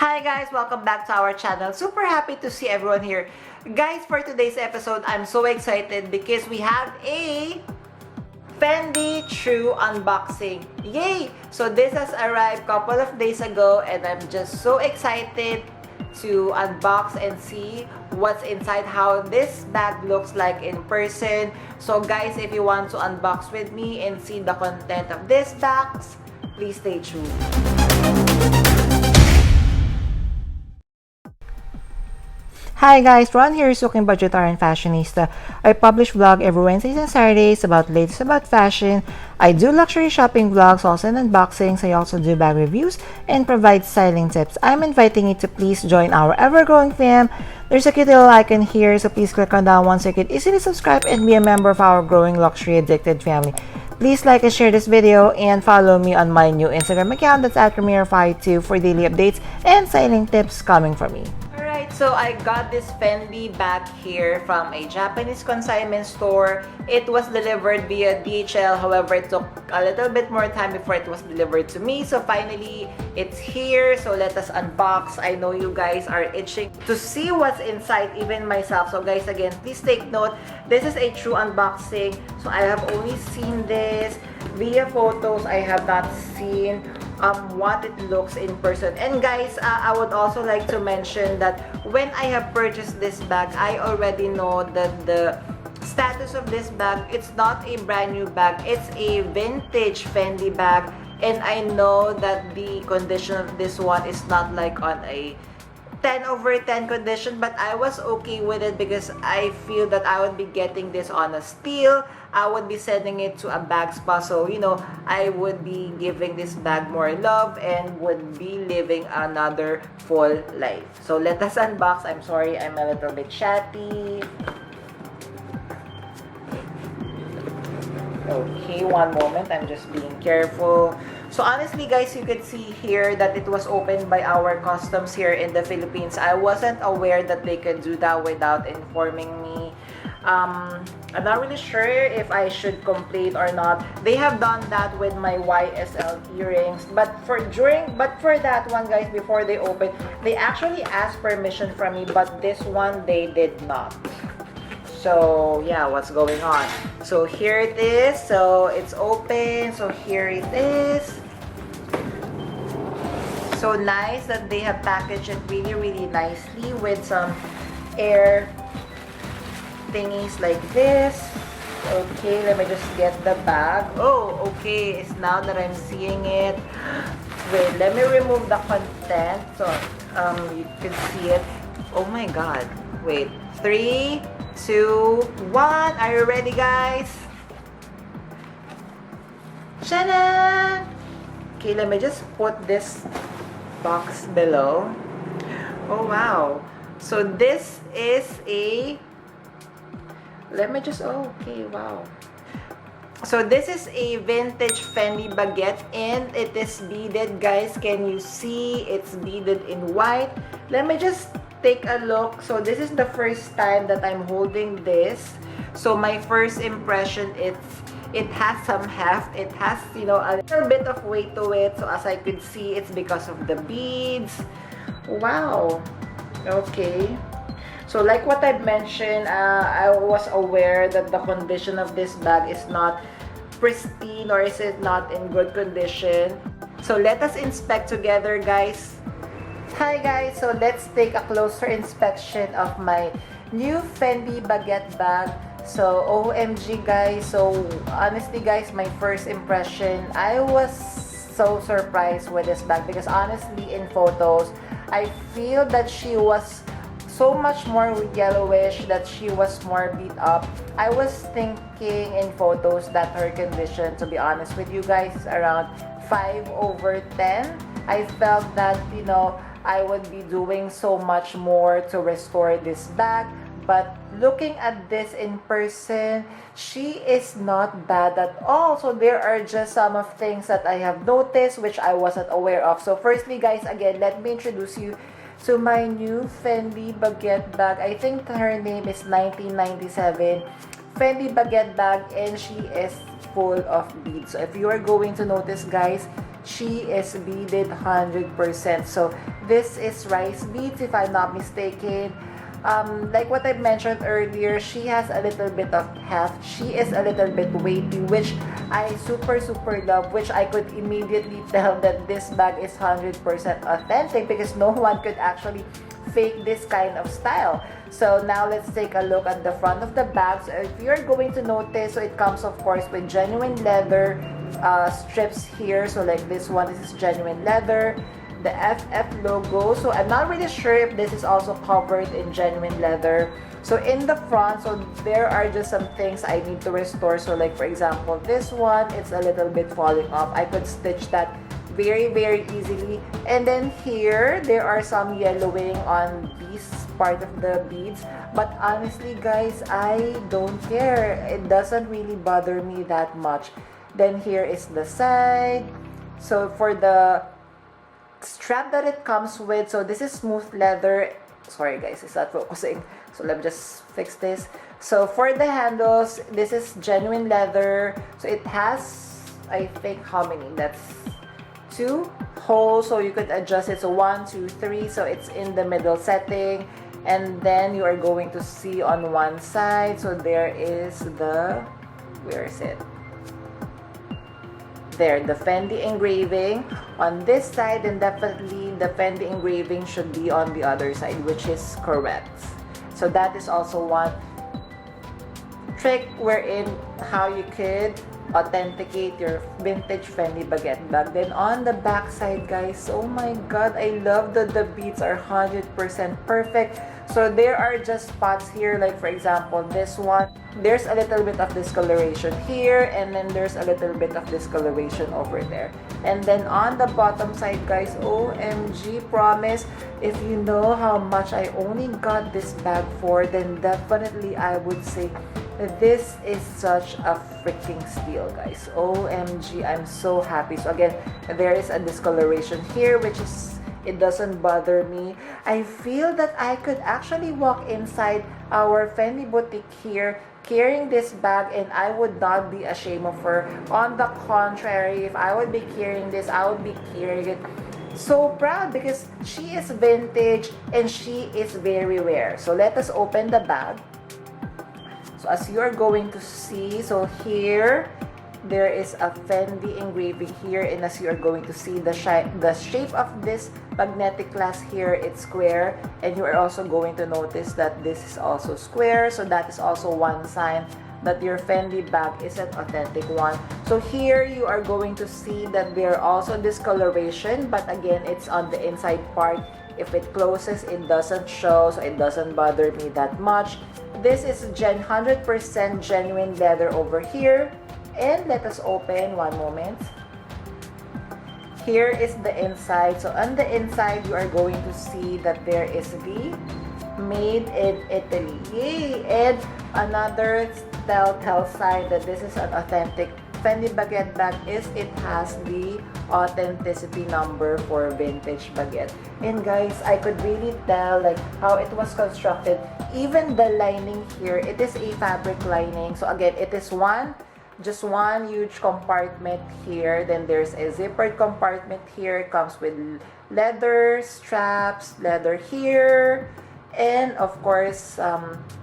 Hi guys, welcome back to our channel. Super happy to see everyone here. Guys, for today's episode, I'm so excited because we have a Fendi True unboxing. Yay! So this has arrived a couple of days ago and I'm just so excited to unbox and see what's inside, how this bag looks like in person. So guys, if you want to unbox with me and see the content of this box, please stay tuned. Hi guys, Ron here, Suking Budgetarian Fashionista. I publish vlog every Wednesdays and Saturdays about latest about fashion. I do luxury shopping vlogs, also and unboxings. I also do bag reviews and provide styling tips. I'm inviting you to please join our ever-growing fam. There's a cute little icon here, so please click on that one so you can easily subscribe and be a member of our growing luxury addicted family. Please like and share this video and follow me on my new Instagram account, that's at Ramiro52, for daily updates and styling tips coming from me. So I got this Fendi bag here from a Japanese consignment store. It was delivered via DHL, however it took a little bit more time before it was delivered to me. So finally, it's here. So let us unbox. I know you guys are itching to see what's inside, even myself. So guys, again, please take note. This is a true unboxing. So I have only seen this via photos. I have not seen what it looks in person. And guys, I would also like to mention that when I have purchased this bag, I already know that the status of this bag, it's not a brand new bag, it's a vintage Fendi bag, and I know that the condition of this one is not like on a 10/10 condition, but I was okay with it because I feel that I would be getting this on a steal. I would be sending it to a bag spa, so you know, I would be giving this bag more love and would be living another full life. So let us unbox. I'm sorry, I'm a little bit chatty. Okay, one moment, I'm just being careful. So honestly guys, you could see here that it was opened by our customs here in the Philippines. I wasn't aware that they could do that without informing me. I'm not really sure if I should complain or not. They have done that with my YSL earrings, but for that one guys, before they open, they actually asked permission from me, but this one they did not. So yeah, what's going on? So here it is. So it's open. So here it is. So nice that they have packaged it really nicely with some air thingies like this. Okay, let me just get the bag. Oh, okay. It's now that I'm seeing it. Wait, let me remove the content so you can see it. Oh my god. Wait. 3, 2, 1. Are you ready, guys? Shannon! Okay, let me just put this box below. Oh, wow. So this is a... okay, wow. So this is a vintage Fendi baguette and it is beaded, guys. Can you see? It's beaded in white. Let me just take a look. So this is the first time that I'm holding this. So my first impression, it has some heft. It has, you know, a little bit of weight to it. So as I could see, it's because of the beads. Wow. Okay. So like what I've mentioned, I was aware that the condition of this bag is not pristine, or is it not in good condition. So let us inspect together, guys. Hi guys, so let's take a closer inspection of my new Fendi Baguette bag. So OMG guys, so honestly guys, my first impression, I was so surprised with this bag because honestly in photos, I feel that she was so much more yellowish, that she was more beat up. I was thinking in photos that her condition, to be honest with you guys, is around 5/10. I felt that, you know, I would be doing so much more to restore this bag, but looking at this in person, she is not bad at all. So there are just some of things that I have noticed which I wasn't aware of. So firstly guys, again, let me introduce you to my new Fendi Baguette bag. I think her name is 1997 Fendi Baguette bag, and she is full of beads. So if you are going to notice guys, she is beaded 100%. So this is rice beads, if I'm not mistaken. Like what I mentioned earlier, she has a little bit of heft. She is a little bit weighty, which I super love, which I could immediately tell that this bag is 100% authentic because no one could actually fake this kind of style. So now let's take a look at the front of the bag. So if you're going to notice, so it comes of course with genuine leather strips here. So like this one, this is genuine leather. The FF logo, so I'm not really sure if this is also covered in genuine leather. So in the front, so there are just some things I need to restore. So like for example, this one, it's a little bit falling off. I could stitch that very easily. And then here there are some yellowing on this part of the beads, but honestly guys, I don't care. It doesn't really bother me that much. Then here is the side. So for the strap that it comes with, so this is smooth leather. Sorry guys, it's not focusing, so let me just fix this. So for the handles, this is genuine leather. So it has, I think, how many, that's 2 holes, so you could adjust it. So 1 2 3, so it's in the middle setting. And then you are going to see on one side, so there is the, where is it, there, the Fendi engraving on this side, and definitely the Fendi engraving should be on the other side, which is correct. So that is also one trick wherein how you could authenticate your vintage Fendi baguette bag. Then on the back side guys, oh my god, I love that the beads are 100% perfect. So there are just spots here, like for example this one, there's a little bit of discoloration here, and then there's a little bit of discoloration over there. And then on the bottom side guys, OMG, promise, if you know how much I only got this bag for, then definitely I would say this is such a freaking steal guys. OMG, I'm so happy. So again, there is a discoloration here, which is, it doesn't bother me. I feel that I could actually walk inside our Fendi boutique here carrying this bag and I would not be ashamed of her. On the contrary, if I would be carrying this, I would be carrying it so proud because she is vintage and she is very rare. So let us open the bag. So as you are going to see, so here there is a Fendi engraving here, and as you are going to see, the shape of this magnetic clasp here, it's square, and you are also going to notice that this is also square. So that is also one sign that your Fendi bag is an authentic one. So here you are going to see that there are also discoloration, but again, it's on the inside part. If it closes, it doesn't show, so it doesn't bother me that much. This is 100% genuine leather over here. And let us open, one moment. Here is the inside. So on the inside, you are going to see that there is the made in Italy. Yay! And another telltale sign that this is an authentic Fendi baguette bag is it has the authenticity number for vintage baguette. And guys, I could really tell like how it was constructed. Even the lining here, it is a fabric lining. So again, it is just one huge compartment here. Then there's a zippered compartment here. It comes with leather straps, leather here, and of course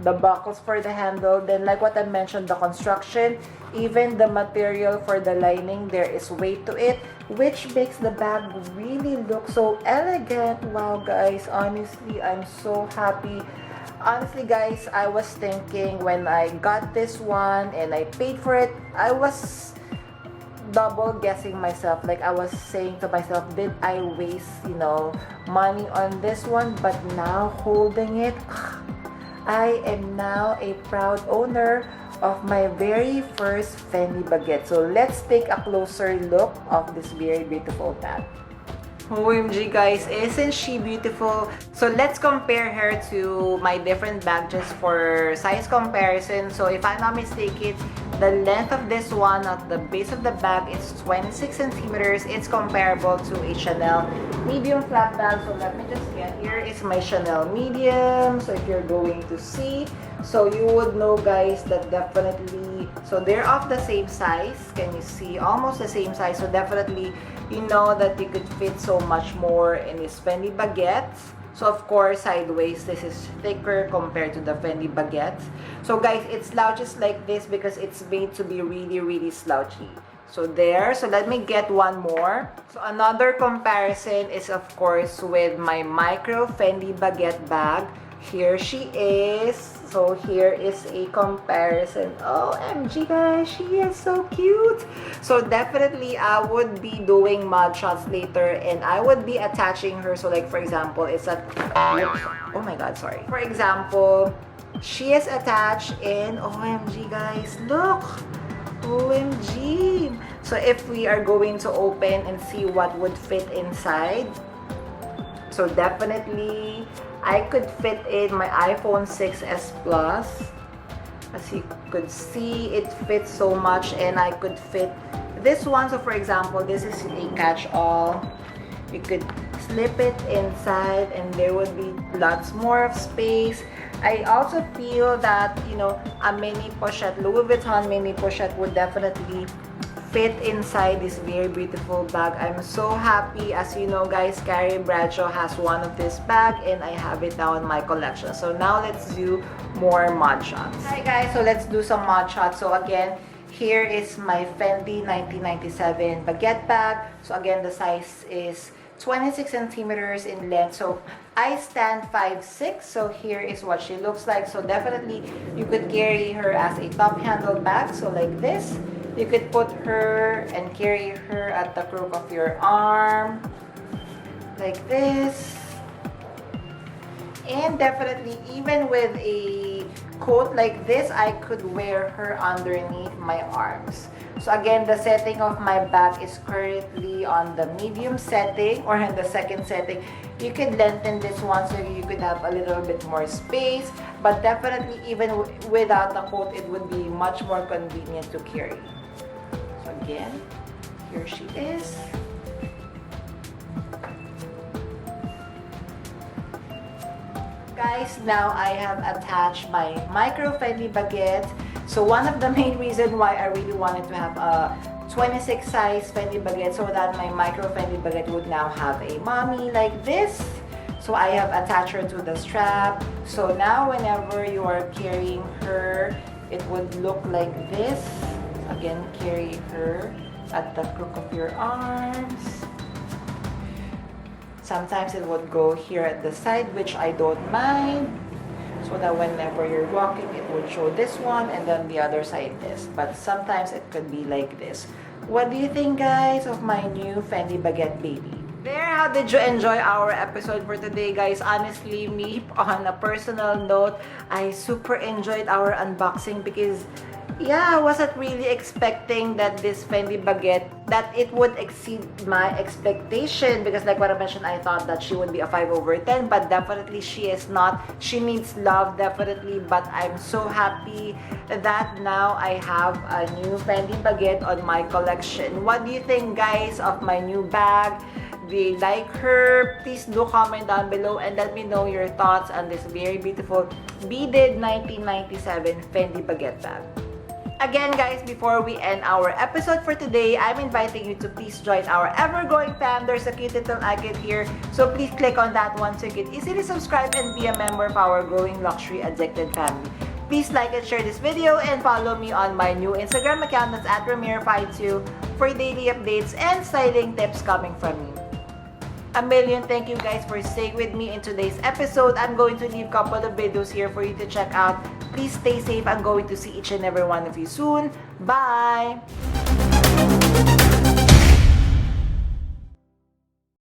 the buckles for the handle. Then like what I mentioned, the construction, even the material for the lining, there is weight to it, which makes the bag really look so elegant. Wow guys, honestly, I'm so happy. Honestly guys, I was thinking when I got this one and I paid for it, I was double guessing myself. Like I was saying to myself, did I waste, money on this one? But now holding it, I am now a proud owner of my very first Fendi baguette. So let's take a closer look of this very beautiful bag. OMG guys, isn't she beautiful? So let's compare her to my different bags for size comparison. So if I'm not mistaken, the length of this one at the base of the bag is 26 centimeters. It's comparable to a Chanel medium flat bag. So let me just get, here is my Chanel medium. So if you're going to see, so you would know guys that definitely, so they're of the same size. Can you see? Almost the same size. So definitely you know that you could fit so much more in this FENDI Baguettes. So of course, sideways, this is thicker compared to the FENDI Baguettes. So guys, it slouches like this because it's made to be really, really slouchy. So there, so let me get one more. So another comparison is of course with my micro FENDI Baguette bag. Here she is. So here is a comparison. OMG guys, she is so cute. So definitely I would be doing mud shots later and I would be attaching her. So like for example, it's a, oh my god, sorry. For example, she is attached in, OMG guys, look. OMG. So if we are going to open and see what would fit inside, so definitely I could fit in my iPhone 6s Plus. As you could see, it fits so much, and I could fit this one. So for example, this is a catch-all. You could slip it inside and there would be lots more of space. I also feel that, you know, a mini pochette, Louis Vuitton mini pochette would definitely fit inside this very beautiful bag. I'm so happy. As you know guys, Carrie Bradshaw has one of this bag and I have it now in my collection. So now let's do more mud shots. Hi guys, so let's do some mud shots. So again, here is my Fendi 1997 baguette bag. So again, the size is 26 centimeters in length. So I stand 5'6", so here is what she looks like. So definitely you could carry her as a top handle bag, so like this. You could put her and carry her at the crook of your arm like this. And definitely even with a coat like this, I could wear her underneath my arms. So again, the setting of my bag is currently on the medium setting or in the second setting. You could lengthen this one so you could have a little bit more space, but definitely even without the coat, it would be much more convenient to carry. So again, here she is. Guys, now I have attached my micro Fendi Baguette. So one of the main reasons why I really wanted to have a 26 size Fendi Baguette, so that my micro Fendi Baguette would now have a mommy like this. So I have attached her to the strap. So now whenever you are carrying her, it would look like this. Again, carry her at the crook of your arms. Sometimes it would go here at the side, which I don't mind. So that whenever you're walking, it would show this one and then the other side this. But sometimes it could be like this. What do you think guys of my new Fendi Baguette baby? There, how did you enjoy our episode for today guys? Honestly, me, on a personal note, I super enjoyed our unboxing because yeah, I wasn't really expecting that this Fendi Baguette, that it would exceed my expectation, because like what I mentioned, I thought that she would be a 5/10, but definitely she is not. She needs love, definitely, but I'm so happy that now I have a new Fendi Baguette on my collection. What do you think guys of my new bag? Do you like her? Please do comment down below and let me know your thoughts on this very beautiful beaded 1997 Fendi Baguette bag. Again guys, before we end our episode for today, I'm inviting you to please join our ever-growing fam. There's a cute little icon here, so please click on that one so you can easily subscribe and be a member of our growing luxury addicted family. Please like and share this video and follow me on my new Instagram account, that's at Ramir52, for daily updates and styling tips coming from me. A million thank you guys for staying with me in today's episode. I'm going to leave a couple of videos here for you to check out. Please stay safe. I'm going to see each and every one of you soon. Bye!